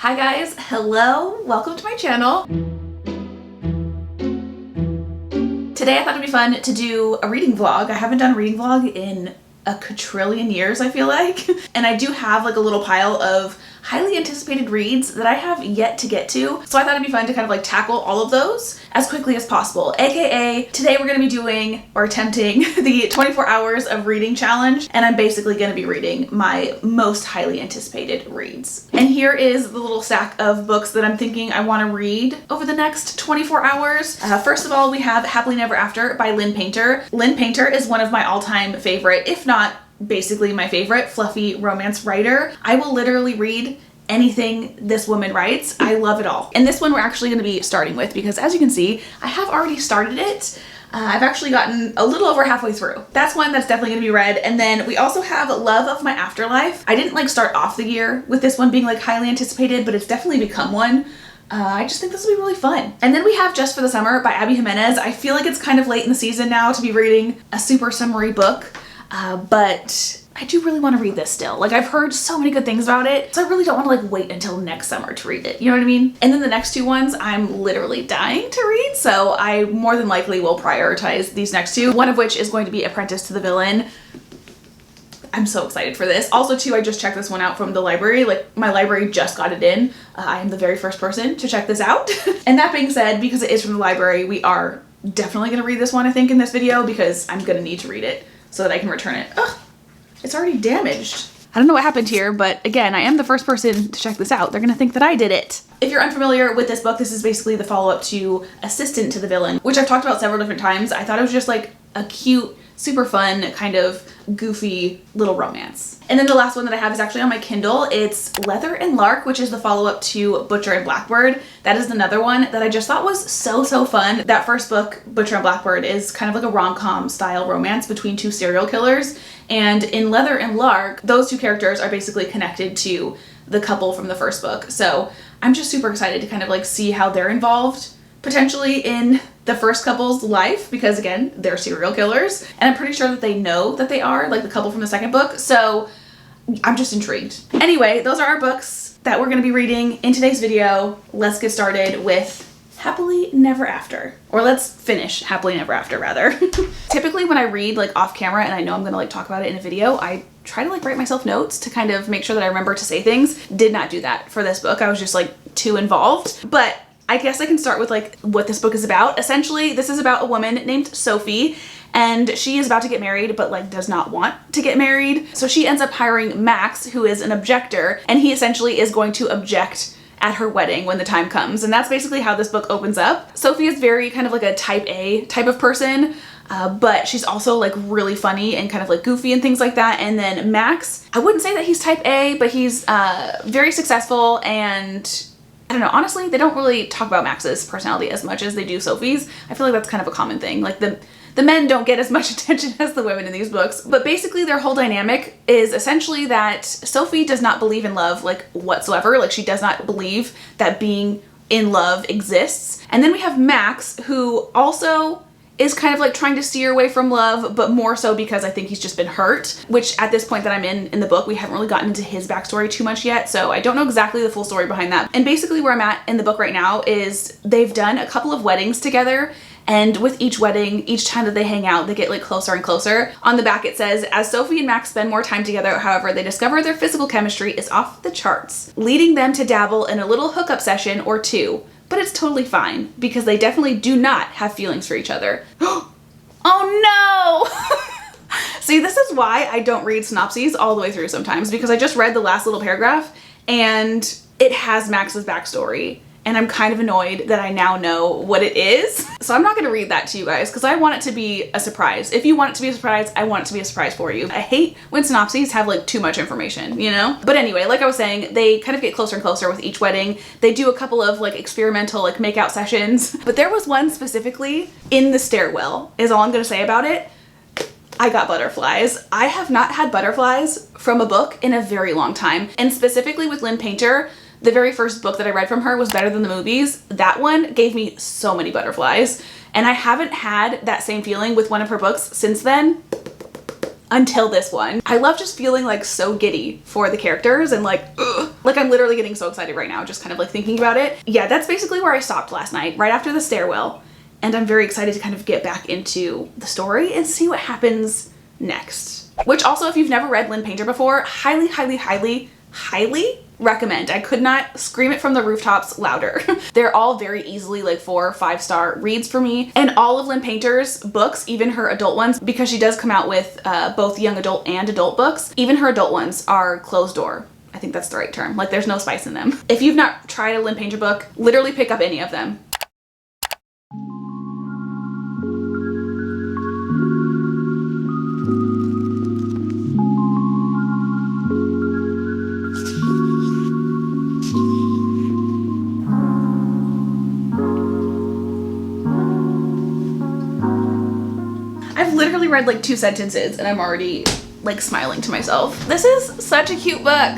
Hi guys, hello, welcome to my channel. Today I thought it'd be fun to do a reading vlog. I haven't done a reading vlog in a quadrillion years, I feel like. And I do have like a little pile of highly anticipated reads that I have yet to get to. So I thought it'd be fun to kind of like tackle all of those as quickly as possible. AKA today we're gonna be doing or attempting the 24 hours of reading challenge. And I'm basically gonna be reading my most highly anticipated reads. And here is the little stack of books that I'm thinking I wanna read over the next 24 hours. First of all, we have Happily Never After by Lynn Painter. Lynn Painter is one of my all-time favorite, if not basically my favorite fluffy romance writer. I will literally read anything this woman writes. I love it all. And this one we're actually going to be starting with because as you can see, I have already started it. I've actually gotten a little over halfway through. That's one that's definitely going to be read. And then we also have Love of My Afterlife. I didn't like start off the year with this one being like highly anticipated, but it's definitely become one. I just think this will be really fun. And then we have Just for the Summer by Abby Jimenez. I feel like it's kind of late in the season now to be reading a super summery book. But I do really want to read this still. Like I've heard so many good things about it, so I really don't want to like wait until next summer to read it. You know what I mean? And then the next two ones I'm literally dying to read, so I more than likely will prioritize these next two. One of which is going to be Apprentice to the Villain. I'm so excited for this. Also too, I just checked this one out from the library. Like my library just got it in. I am the very first person to check this out. And that being said, because it is from the library, we are definitely gonna read this one, I think, in this video because I'm gonna need to read it so that I can return it. Ugh, it's already damaged. I don't know what happened here, but again, I am the first person to check this out. They're gonna think that I did it. If you're unfamiliar with this book, this is basically the follow-up to Assistant to the Villain, which I've talked about several different times. I thought it was just like a cute, super fun, kind of goofy little romance. And then the last one that I have is actually on my Kindle. It's Leather and Lark, which is the follow-up to Butcher and Blackbird. That is another one that I just thought was so fun. That first book, Butcher and Blackbird, is kind of like a rom-com style romance between two serial killers. And in Leather and Lark, those two characters are basically connected to the couple from the first book. So I'm just super excited to kind of like see how they're involved potentially in the first couple's life, because again, they're serial killers. And I'm pretty sure that they know that they are, like the couple from the second book. So I'm just intrigued. Anyway, those are our books that we're gonna be reading in today's video. Let's get started with Happily Never After. Or let's finish Happily Never After, rather. Typically when I read like off camera and I know I'm gonna like talk about it in a video, I try to like write myself notes to kind of make sure that I remember to say things. Did not do that for this book. I was just like too involved. But I guess I can start with like what this book is about. Essentially, this is about a woman named Sophie, and she is about to get married, but like does not want to get married. So she ends up hiring Max, who is an objector, and he essentially is going to object at her wedding when the time comes. And that's basically how this book opens up. Sophie is very kind of like a type A type of person, but she's also like really funny and kind of like goofy and things like that. And then Max, I wouldn't say that he's type A, but he's very successful, and I don't know, honestly, they don't really talk about Max's personality as much as they do Sophie's. I feel like that's kind of a common thing. Like the men don't get as much attention as the women in these books. But basically their whole dynamic is essentially that Sophie does not believe in love like whatsoever. Like she does not believe that being in love exists. And then we have Max, who also is kind of like trying to steer away from love, but more so because I think he's just been hurt, which at this point that I'm in the book, we haven't really gotten into his backstory too much yet. So I don't know exactly the full story behind that. And basically where I'm at in the book right now is they've done a couple of weddings together. And with each wedding, each time that they hang out, they get like closer and closer. On the back it says, as Sophie and Max spend more time together, however, they discover their physical chemistry is off the charts, leading them to dabble in a little hookup session or two. But it's totally fine because they definitely do not have feelings for each other. Oh no! See, this is why I don't read synopses all the way through sometimes, because I just read the last little paragraph and it has Max's backstory. And I'm kind of annoyed that I now know what it is. So I'm not gonna read that to you guys because I want it to be a surprise. If you want it to be a surprise, I want it to be a surprise for you. I hate when synopses have like too much information, you know? But anyway, like I was saying, they kind of get closer and closer with each wedding. They do a couple of like experimental like makeout sessions. But there was one specifically in the stairwell, is all I'm gonna say about it. I got butterflies. I have not had butterflies from a book in a very long time. And specifically with Lynn Painter, the very first book that I read from her was better than the movies. That one gave me so many butterflies. And I haven't had that same feeling with one of her books since then. until this one. I love just feeling like so giddy for the characters and like, ugh. Like I'm literally getting so excited right now, just kind of like thinking about it. Yeah, that's basically where I stopped last night, right after the stairwell. And I'm very excited to kind of get back into the story and see what happens next. Which also, if you've never read Lynn Painter before, highly, highly, highly, highly recommend. I could not scream it from the rooftops louder. They're all very easily like 4 or 5 star reads for me. And all of Lynn Painter's books, even her adult ones, because she does come out with both young adult and adult books, even her adult ones are closed door. I think that's the right term. Like there's no spice in them. If you've not tried a Lynn Painter book, literally pick up any of them. I've literally read like 2 sentences and I'm already like smiling to myself. This is such a cute book.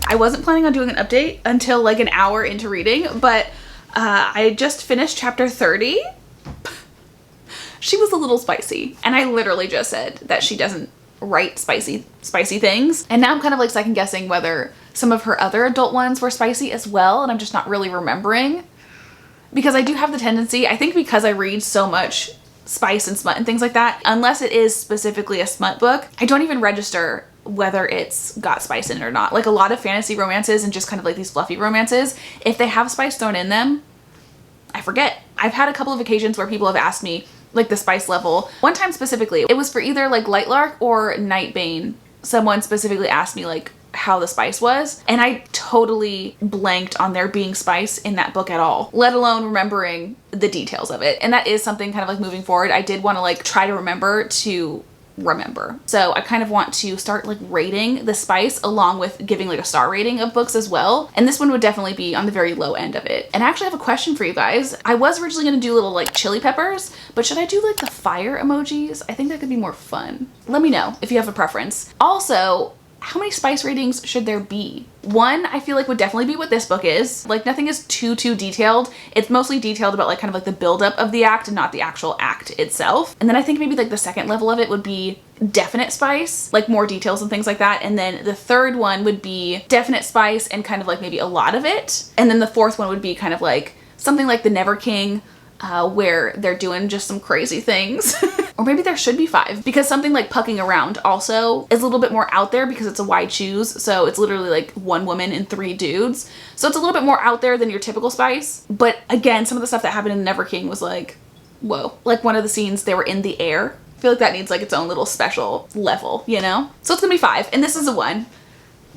I wasn't planning on doing an update until like an hour into reading, but I just finished chapter 30. She was a little spicy, and I literally just said that she doesn't write spicy things. And now I'm kind of like second guessing whether some of her other adult ones were spicy as well, and I'm just not really remembering. Because I do have the tendency, I think because I read so much spice and smut and things like that, unless it is specifically a smut book, I don't even register whether it's got spice in it or not. Like a lot of fantasy romances and just kind of like these fluffy romances, if they have spice thrown in them, I forget. I've had a couple of occasions where people have asked me like the spice level. One time specifically, it was for either like Lightlark or Nightbane. Someone specifically asked me like how the spice was, and I totally blanked on there being spice in that book at all, let alone remembering the details of it. And that is something kind of like moving forward, I did want to like try to remember. So I kind of want to start like rating the spice along with giving like a star rating of books as well. And this one would definitely be on the very low end of it. And I actually have a question for you guys. I was originally going to do little like chili peppers, but should I do like the fire emojis? I think that could be more fun. Let me know if you have a preference. Also, how many spice ratings should there be? 1, I feel like would definitely be what this book is. Like nothing is too detailed. It's mostly detailed about like kind of like the buildup of the act and not the actual act itself. And then I think maybe like the second level of it would be definite spice, like more details and things like that. And then the third one would be definite spice and kind of like maybe a lot of it. And then the fourth one would be kind of like something like the Never King, where they're doing just some crazy things. Or maybe there should be 5, because something like Pucking Around also is a little bit more out there because it's a wide choose. So it's literally like 1 woman and 3 dudes. So it's a little bit more out there than your typical spice. But again, some of the stuff that happened in Never King was like, whoa. Like one of the scenes, they were in the air. I feel like that needs like its own little special level, you know? So it's gonna be 5, and this is a 1.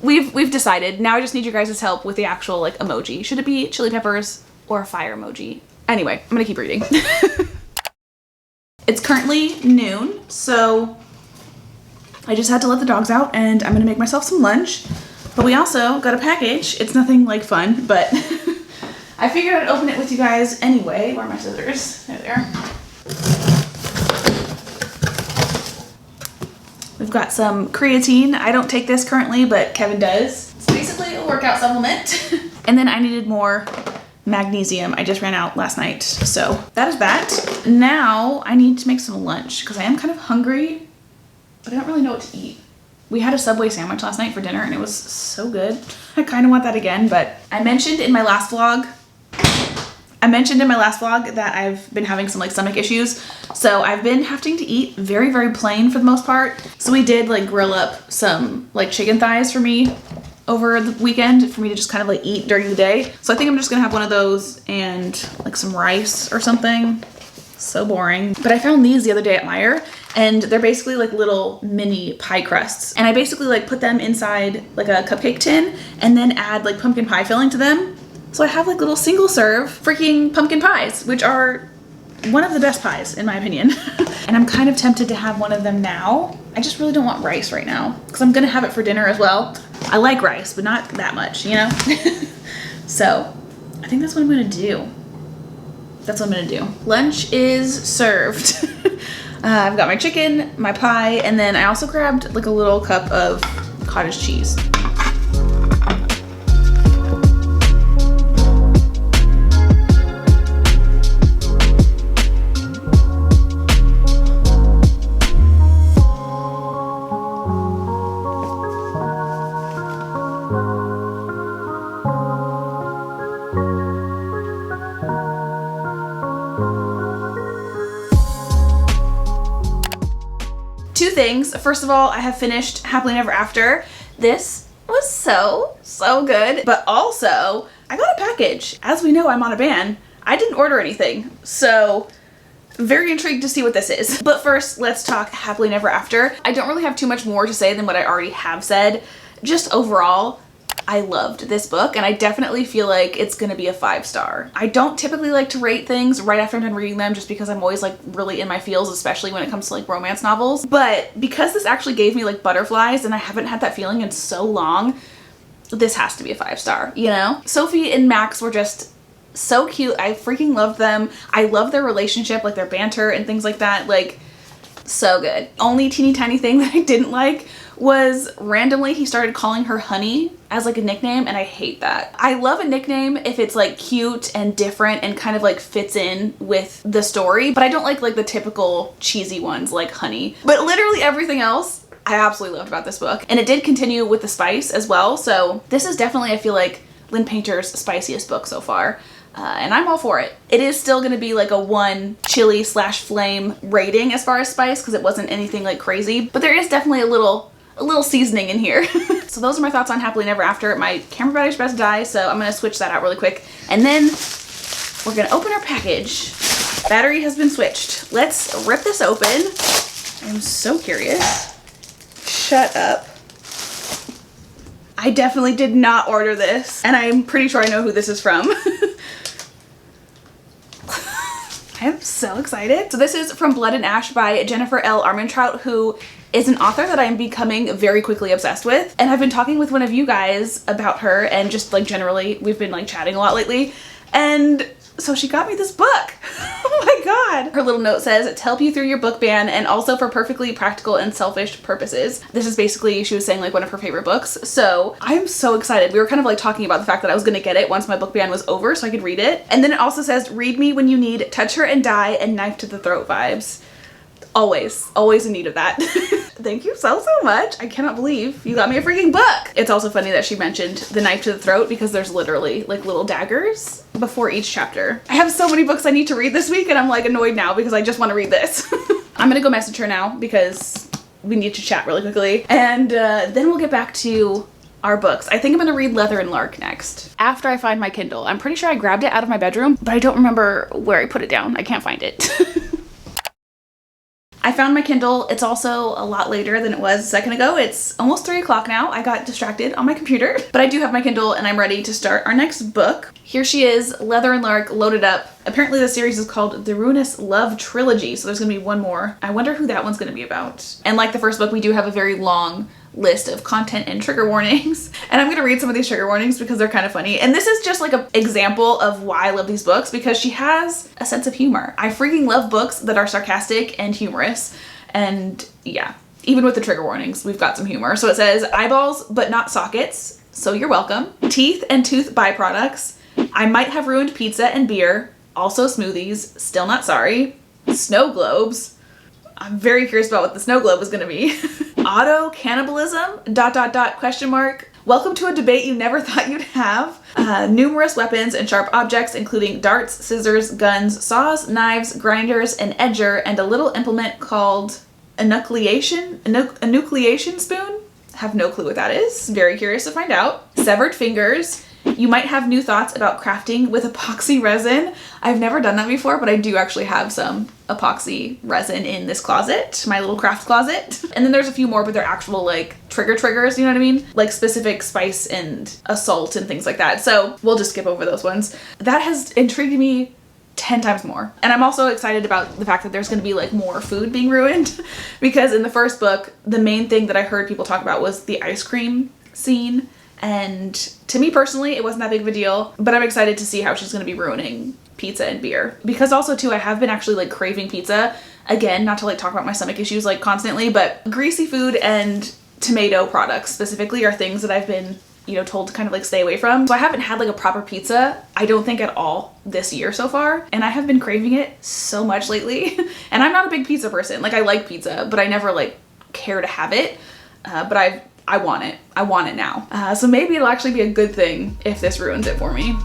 We've decided. Now I just need your guys' help with the actual like emoji. Should it be chili peppers or a fire emoji? Anyway, I'm gonna keep reading. It's currently noon, so I just had to let the dogs out and I'm gonna make myself some lunch. But we also got a package. It's nothing like fun, but I figured I'd open it with you guys anyway. Where are my scissors? There they are. We've got some creatine. I don't take this currently, but Kevin does. It's basically a workout supplement. And then I needed more magnesium. I just ran out last night. So that is that. Now I need to make some lunch because I am kind of hungry, but I don't really know what to eat. We had a Subway sandwich last night for dinner and it was so good. I kind of want that again, but I mentioned in my last vlog that I've been having some like stomach issues. So I've been having to eat very, very plain for the most part. So we did like grill up some like chicken thighs for me over the weekend for me to just kind of like eat during the day. So I think I'm just gonna have one of those and like some rice or something. So boring. But I found these the other day at Meijer and they're basically like little mini pie crusts. And I basically like put them inside like a cupcake tin and then add like pumpkin pie filling to them. So I have like little single serve freaking pumpkin pies, which are one of the best pies in my opinion. And I'm kind of tempted to have one of them now. I just really don't want rice right now because I'm gonna have it for dinner as well. I like rice, but not that much, you know? So I think that's what I'm gonna do. That's what I'm gonna do. Lunch is served. I've got my chicken, my pie, and then I also grabbed like a little cup of cottage cheese. Two things. First of all, I have finished Happily Never After. This was so good. But also, I got a package. As we know, I'm on a ban. I didn't order anything. So, very intrigued to see what this is. But first, let's talk Happily Never After. I don't really have too much more to say than what I already have said. Just overall, I loved this book, and I definitely feel like it's gonna be a 5-star. I don't typically like to rate things right after I'm done reading them just because I'm always like really in my feels, especially when it comes to like romance novels. But because this actually gave me like butterflies and I haven't had that feeling in so long, this has to be a 5-star, you know? Sophie and Max were just so cute. I freaking loved them. I love their relationship, like their banter and things like that. Like, so good. Only teeny tiny thing that I didn't like was randomly he started calling her Honey as like a nickname, and I hate that. I love a nickname if it's like cute and different and kind of like fits in with the story, but I don't like the typical cheesy ones like Honey. But literally everything else I absolutely loved about this book, and it did continue with the spice as well. So this is definitely, I feel like, Lynn Painter's spiciest book so far. And I'm all for it. It is still gonna be like a 1 chili/flame rating as far as spice, because it wasn't anything like crazy, but there is definitely a little seasoning in here. So those are my thoughts on Happily Never After. My camera battery's about to die, so I'm gonna switch that out really quick. And then we're gonna open our package. Battery has been switched. Let's rip this open. I'm so curious. Shut up. I definitely did not order this, and I'm pretty sure I know who this is from. I'm so excited. So this is From Blood and Ash by Jennifer L. Armentrout, who is an author that I'm becoming very quickly obsessed with. And I've been talking with one of you guys about her, and just like generally, we've been like chatting a lot lately. And so she got me this book. Oh my god. Her little note says, to help you through your book ban and also for perfectly practical and selfish purposes. This is basically, she was saying, like one of her favorite books. So I'm so excited. We were kind of like talking about the fact that I was gonna get it once my book ban was over so I could read it. And then it also says, read me when you need touch her and die and knife to the throat vibes. Always in need of that. Thank you so much. I cannot believe you got me a freaking book. It's also funny that she mentioned the knife to the throat because there's literally like little daggers before each chapter. I have so many books I need to read this week, and I'm like annoyed now because I just want to read this. I'm gonna go message her now because we need to chat really quickly, and then we'll get back to our books. I think I'm gonna read Leather and Lark next after I find my Kindle. I'm pretty sure I grabbed it out of my bedroom, but I don't remember where I put it down. I can't find it. I found my Kindle. It's also a lot later than it was a second ago. It's almost 3 o'clock now. I got distracted on my computer, but I do have my Kindle and I'm ready to start our next book. Here she is, Leather and Lark, loaded up. Apparently the series is called The Ruinous Love Trilogy, so there's gonna be one more. I wonder who that one's gonna be about. And like the first book, we do have a very long list of content and trigger warnings. And I'm gonna read some of these trigger warnings because they're kind of funny. And this is just like an example of why I love these books, because she has a sense of humor. I freaking love books that are sarcastic and humorous. And yeah, even with the trigger warnings, we've got some humor. So it says, eyeballs but not sockets, so you're welcome. Teeth and tooth byproducts. I might have ruined pizza and beer. Also smoothies, still not sorry. Snow globes. I'm very curious about what the snow globe is gonna be. Auto cannibalism, ... question mark. Welcome to a debate you never thought you'd have. Numerous weapons and sharp objects, including darts, scissors, guns, saws, knives, grinders, an edger, and a little implement called enucleation? Enucleation spoon? Have no clue what that is. Very curious to find out. Severed fingers. You might have new thoughts about crafting with epoxy resin. I've never done that before, but I do actually have some epoxy resin in this closet, my little craft closet. And then there's a few more, but they're actual like triggers, you know what I mean? Like specific spice and assault and things like that. So we'll just skip over those ones. That has intrigued me 10 times more. And I'm also excited about the fact that there's gonna be like more food being ruined because in the first book, the main thing that I heard people talk about was the ice cream scene. And to me personally, it wasn't that big of a deal, but I'm excited to see how she's gonna be ruining pizza and beer. Because also too, I have been actually like craving pizza. Again, not to like talk about my stomach issues like constantly, but greasy food and tomato products specifically are things that I've been, you know, told to kind of like stay away from. So I haven't had like a proper pizza, I don't think at all this year so far. And I have been craving it so much lately. And I'm not a big pizza person. Like I like pizza, but I never like care to have it. But I want it. I want it now. So maybe it'll actually be a good thing if this ruins it for me.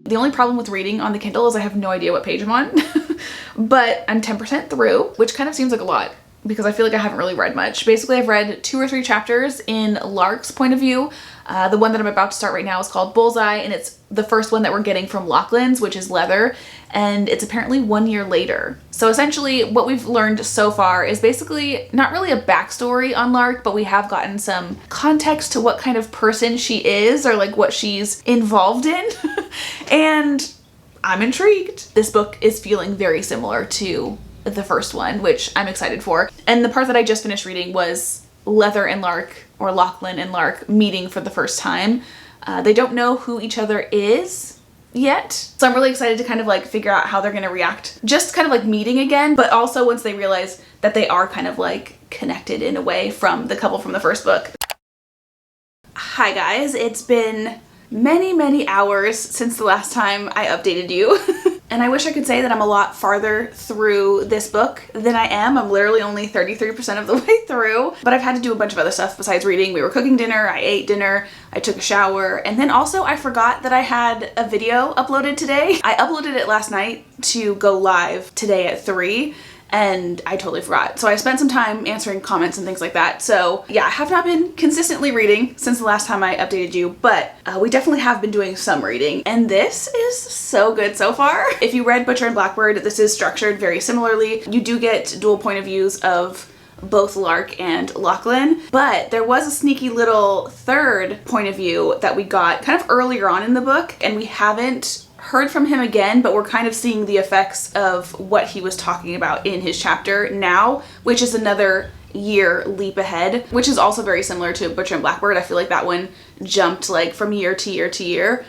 The only problem with reading on the Kindle is I have no idea what page I'm on, but I'm 10% through, which kind of seems like a lot because I feel like I haven't really read much. Basically, I've read 2 or 3 chapters in Lark's point of view. The one that I'm about to start right now is called Bullseye, and it's the first one that we're getting from Lachlan's, which is Leather, and it's apparently 1 year later. So essentially what we've learned so far is basically not really a backstory on Lark, but we have gotten some context to what kind of person she is or like what she's involved in. And I'm intrigued. This book is feeling very similar to the first one, which I'm excited for. And the part that I just finished reading was Leather and Lark, or Lachlan and Lark, meeting for the first time. They don't know who each other is yet. So I'm really excited to kind of like figure out how they're gonna react. Just kind of like meeting again, but also once they realize that they are kind of like connected in a way from the couple from the first book. Hi guys, it's been many hours since the last time I updated you. And I wish I could say that I'm a lot farther through this book than I am. I'm literally only 33% of the way through, but I've had to do a bunch of other stuff besides reading. We were cooking dinner, I ate dinner, I took a shower, and then also I forgot that I had a video uploaded today. I uploaded it last night to go live today at 3. And I totally forgot. So I spent some time answering comments and things like that. So yeah, I have not been consistently reading since the last time I updated you, but we definitely have been doing some reading. And this is so good so far. If you read Butcher and Blackbird, this is structured very similarly. You do get dual point of views of both Lark and Lachlan, but there was a sneaky little third point of view that we got kind of earlier on in the book, and we haven't heard from him again, but we're kind of seeing the effects of what he was talking about in his chapter now, which is another year leap ahead, which is also very similar to Butcher and Blackbird. I feel like that one jumped like from year to year to year.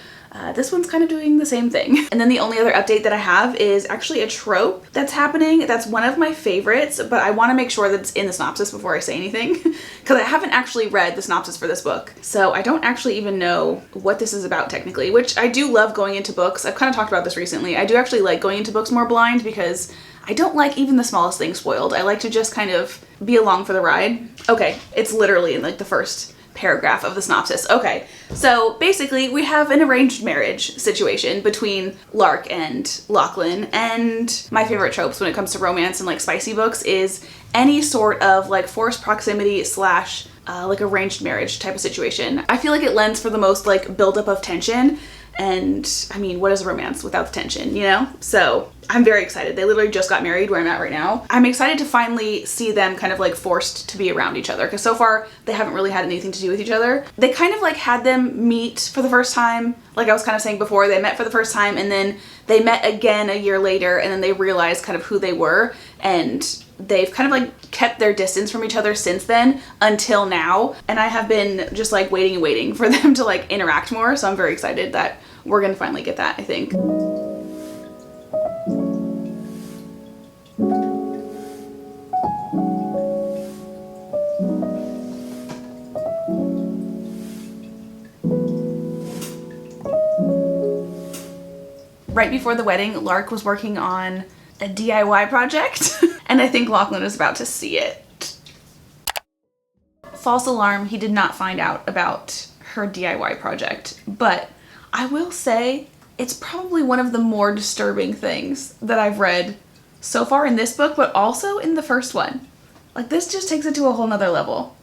This one's kind of doing the same thing. And then the only other update that I have is actually a trope that's happening. That's one of my favorites, but I want to make sure that it's in the synopsis before I say anything because I haven't actually read the synopsis for this book. So I don't actually even know what this is about technically, which I do love going into books. I've kind of talked about this recently. I do actually like going into books more blind because I don't like even the smallest thing spoiled. I like to just kind of be along for the ride. Okay, it's literally in like the first paragraph of the synopsis. Okay, so basically we have an arranged marriage situation between Lark and Lachlan, and my favorite tropes when it comes to romance and like spicy books is any sort of like forced proximity slash like arranged marriage type of situation. I feel like it lends for the most like buildup of tension, and I mean, what is romance without the tension, you know? So I'm very excited. They literally just got married where I'm at right now. I'm excited to finally see them kind of like forced to be around each other because so far they haven't really had anything to do with each other. They kind of like had them meet for the first time. Like I was kind of saying before, they met for the first time and then they met again a year later and then they realized kind of who they were, and they've kind of like kept their distance from each other since then until now. And I have been just like waiting and waiting for them to like interact more. So I'm very excited that we're gonna finally get that, I think. Right before the wedding, Lark was working on a DIY project, and I think Lachlan is about to see it. False alarm, he did not find out about her DIY project, but I will say it's probably one of the more disturbing things that I've read so far in this book, but also in the first one. Like, this just takes it to a whole nother level.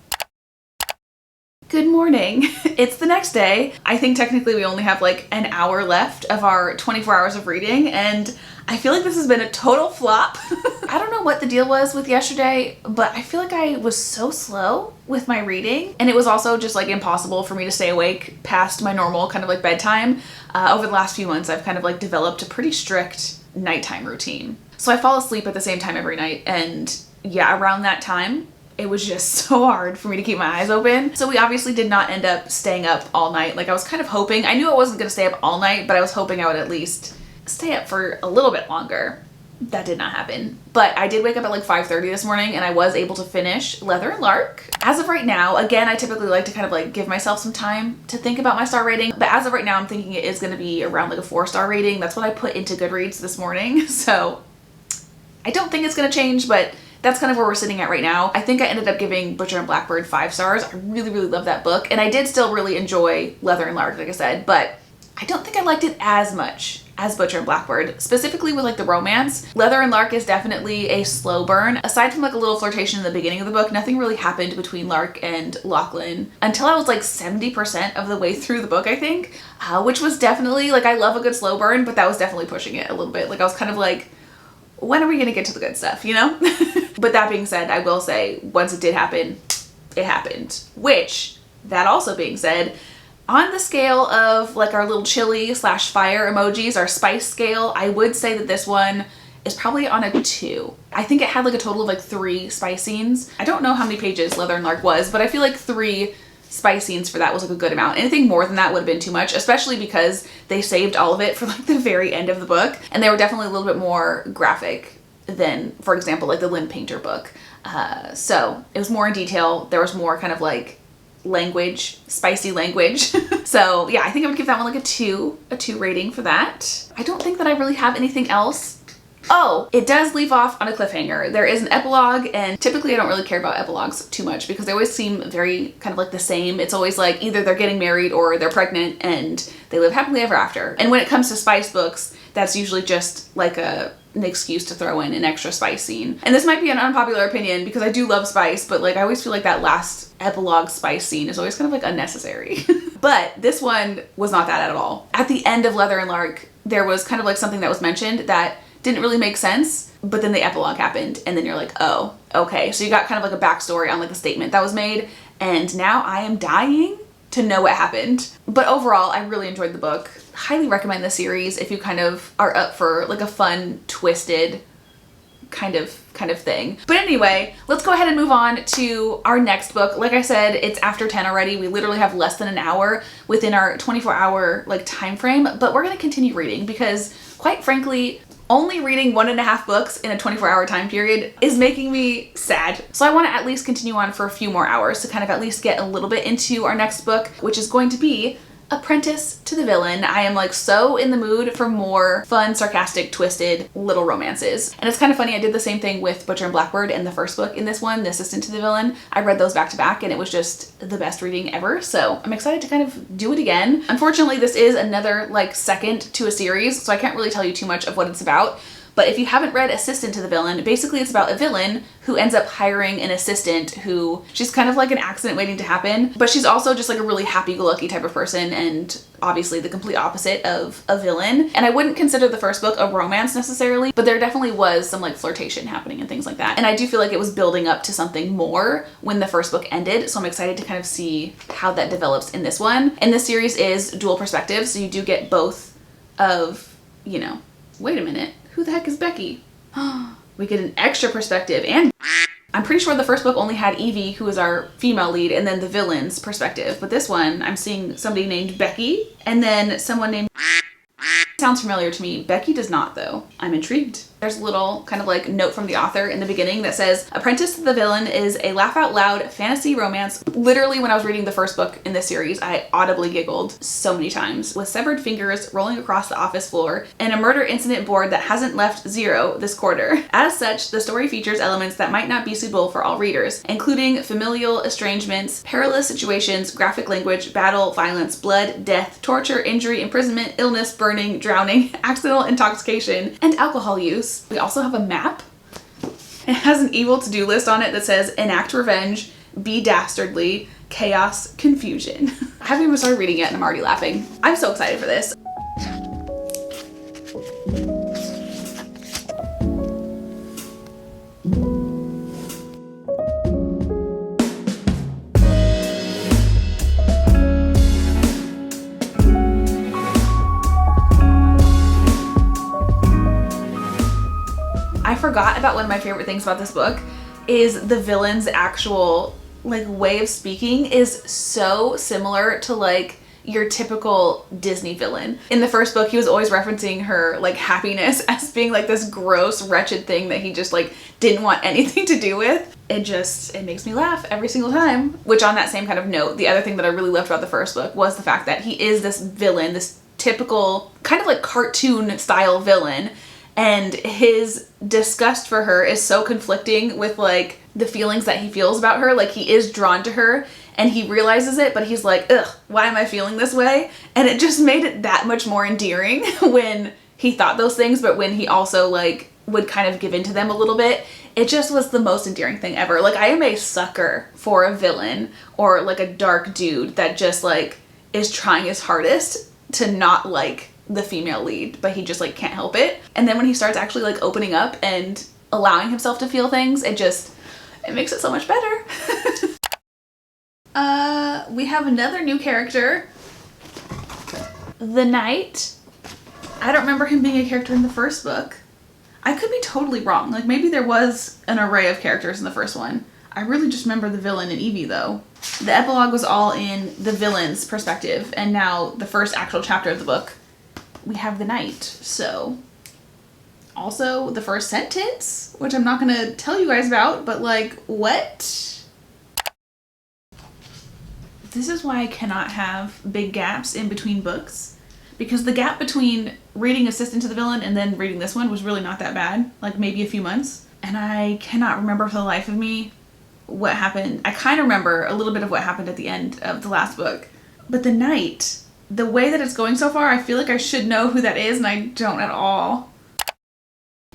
Good morning. It's the next day. I think technically we only have like an hour left of our 24 hours of reading, and I feel like this has been a total flop. I don't know what the deal was with yesterday, but I feel like I was so slow with my reading, and it was also just like impossible for me to stay awake past my normal kind of like bedtime. Over the last few months, I've kind of like developed a pretty strict nighttime routine. So I fall asleep at the same time every night, and yeah, around that time, it was just so hard for me to keep my eyes open. So we obviously did not end up staying up all night. Like I was kind of hoping, I knew I wasn't gonna stay up all night, but I was hoping I would at least stay up for a little bit longer. That did not happen. But I did wake up at like 5:30 this morning, and I was able to finish Leather and Lark. As of right now, again, I typically like to kind of like give myself some time to think about my star rating, but as of right now, I'm thinking it is gonna be around like a 4-star rating. That's what I put into Goodreads this morning. So I don't think it's gonna change, but that's kind of where we're sitting at right now. I think I ended up giving Butcher and Blackbird 5 stars. I really, really love that book, and I did still really enjoy Leather and Lark, like I said, but I don't think I liked it as much as Butcher and Blackbird, specifically with like the romance. Leather and Lark is definitely a slow burn. Aside from like a little flirtation in the beginning of the book, nothing really happened between Lark and Lachlan until I was like 70% of the way through the book, I think, which was definitely like, I love a good slow burn, but that was definitely pushing it a little bit. Like I was kind of like, when are we gonna get to the good stuff, you know? But that being said, I will say once it did happen, it happened. Which, that also being said, on the scale of like our little chili / fire emojis, our spice scale, I would say that this one is probably on a 2. I think it had like a total of like 3 spice scenes. I don't know how many pages Leather and Lark was, but I feel like 3 spice scenes for that was like a good amount. Anything more than that would have been too much, especially because they saved all of it for like the very end of the book, and they were definitely a little bit more graphic than, for example, like the Lynn Painter book. So it was more in detail. There was more kind of like language, spicy language. So yeah, I think I would give that one like a 2 rating for that. I don't think that I really have anything else. Oh, it does leave off on a cliffhanger. There is an epilogue, and typically I don't really care about epilogues too much because they always seem very kind of like the same. It's always like either they're getting married or they're pregnant and they live happily ever after. And when it comes to spice books, that's usually just like an excuse to throw in an extra spice scene. And this might be an unpopular opinion because I do love spice, but like I always feel like that last epilogue spice scene is always kind of like unnecessary. But this one was not that at all. At the end of Leather and Lark, there was kind of like something that was mentioned that didn't really make sense, but then the epilogue happened, and then you're like, oh, okay. So you got kind of like a backstory on like a statement that was made, and now I am dying to know what happened. But overall, I really enjoyed the book. Highly recommend the series if you kind of are up for like a fun, twisted kind of thing. But anyway, let's go ahead and move on to our next book. Like I said, it's after 10 already. We literally have less than an hour within our 24-hour like time frame, but we're gonna continue reading because quite frankly, only reading 1.5 books in a 24-hour time period is making me sad. So I want to at least continue on for a few more hours to kind of at least get a little bit into our next book, which is going to be Apprentice to the Villain. I am like so in the mood for more fun, sarcastic, twisted little romances. And it's kind of funny, I did the same thing with Butcher and Blackbird in the first book in this one, The Assistant to the Villain. I read those back to back and it was just the best reading ever. So I'm excited to kind of do it again. Unfortunately, this is another like second to a series, so I can't really tell you too much of what it's about. But if you haven't read Assistant to the Villain, basically it's about a villain who ends up hiring an assistant who, she's kind of like an accident waiting to happen, but she's also just like a really happy-go-lucky type of person and obviously the complete opposite of a villain. And I wouldn't consider the first book a romance necessarily, but there definitely was some like flirtation happening and things like that. And I do feel like it was building up to something more when the first book ended, so I'm excited to kind of see how that develops in this one. And this series is dual perspective, so you do get both of, you know, wait a minute. Who the heck is Becky? We get an extra perspective, and I'm pretty sure the first book only had Evie, who is our female lead, and then the villain's perspective. But this one, I'm seeing somebody named Becky, and then someone named sounds familiar to me. Becky does not, though. I'm intrigued. There's a little kind of like note from the author in the beginning that says, Apprentice to the Villain is a laugh out loud fantasy romance. Literally, when I was reading the first book in this series, I audibly giggled so many times. With severed fingers rolling across the office floor and a murder incident board that hasn't left 0 this quarter. As such, the story features elements that might not be suitable for all readers, including familial estrangements, perilous situations, graphic language, battle, violence, blood, death, torture, injury, imprisonment, illness, burning, drowning, accidental intoxication, and alcohol use. We also have a map. It has an evil to-do list on it that says enact revenge, be dastardly, chaos, confusion. I haven't even started reading yet and I'm already laughing. I'm so excited for this. forgot about one of my favorite things about this book is the villain's actual like way of speaking is so similar to like your typical Disney villain. In the first book, he was always referencing her like happiness as being like this gross, wretched thing that he just like didn't want anything to do with. It makes me laugh every single time. Which on that same kind of note, the other thing that I really loved about the first book was the fact that he is this villain, this typical kind of like cartoon style villain, and his disgust for her is so conflicting with like the feelings that he feels about her. Like he is drawn to her and he realizes it, but he's like, ugh, why am I feeling this way? And it just made it that much more endearing when he thought those things, but when he also like would kind of give into them a little bit, it just was the most endearing thing ever. Like I am a sucker for a villain or like a dark dude that just like is trying his hardest to not like the female lead, but he just like can't help it. And then when he starts actually like opening up and allowing himself to feel things, it makes it so much better. We have another new character, the Knight. I don't remember him being a character in the first book. I could be totally wrong. Like maybe there was an array of characters in the first one. I really just remember the villain and Evie though. The epilogue was all in the villain's perspective, and now the first actual chapter of the book, we have the Knight. So also the first sentence, which I'm not gonna tell you guys about, but like, what? This is why I cannot have big gaps in between books, because the gap between reading Assistant to the Villain and then reading this one was really not that bad, like maybe a few months. And I cannot remember for the life of me what happened. I kind of remember a little bit of what happened at the end of the last book. But the Knight, the way that it's going so far, I feel like I should know who that is and I don't at all.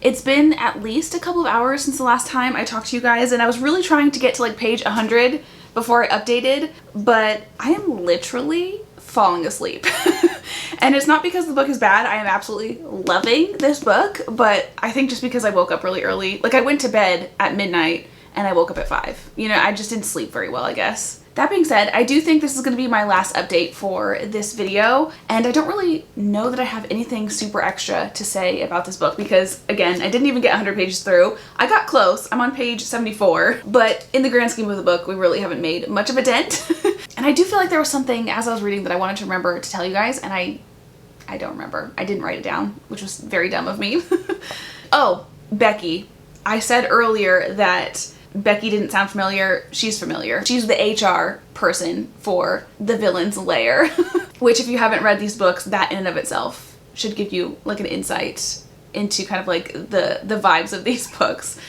It's been at least a couple of hours since the last time I talked to you guys, and I was really trying to get to like page 100 before I updated, but I am literally falling asleep. And it's not because the book is bad. I am absolutely loving this book, but I think just because I woke up really early, like I went to bed at midnight and I woke up at 5. You know, I just didn't sleep very well, I guess. That being said, I do think this is going to be my last update for this video, and I don't really know that I have anything super extra to say about this book because, again, I didn't even get 100 pages through. I got close. I'm on page 74, but in the grand scheme of the book, we really haven't made much of a dent. And I do feel like there was something as I was reading that I wanted to remember to tell you guys, and I don't remember. I didn't write it down, which was very dumb of me. Oh, Becky. I said earlier that Becky didn't sound familiar. She's familiar. She's the HR person for the villain's lair, which if you haven't read these books, that in and of itself should give you like an insight into kind of like the vibes of these books.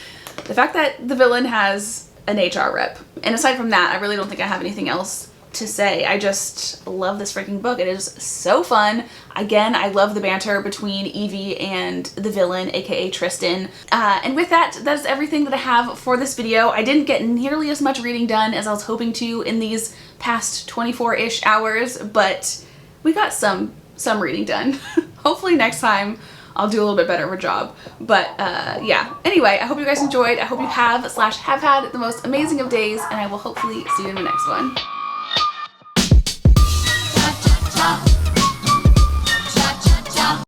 The fact that the villain has an HR rep. And aside from that, I really don't think I have anything else to say. I just love this freaking book. It is so fun. Again, I love the banter between Evie and the villain, aka Tristan. And with that, that's everything that I have for this video. I didn't get nearly as much reading done as I was hoping to in these past 24-ish hours, but we got some reading done. Hopefully next time I'll do a little bit better of a job. But yeah, anyway, I hope you guys enjoyed. I hope you have had the most amazing of days, and I will hopefully see you in the next one.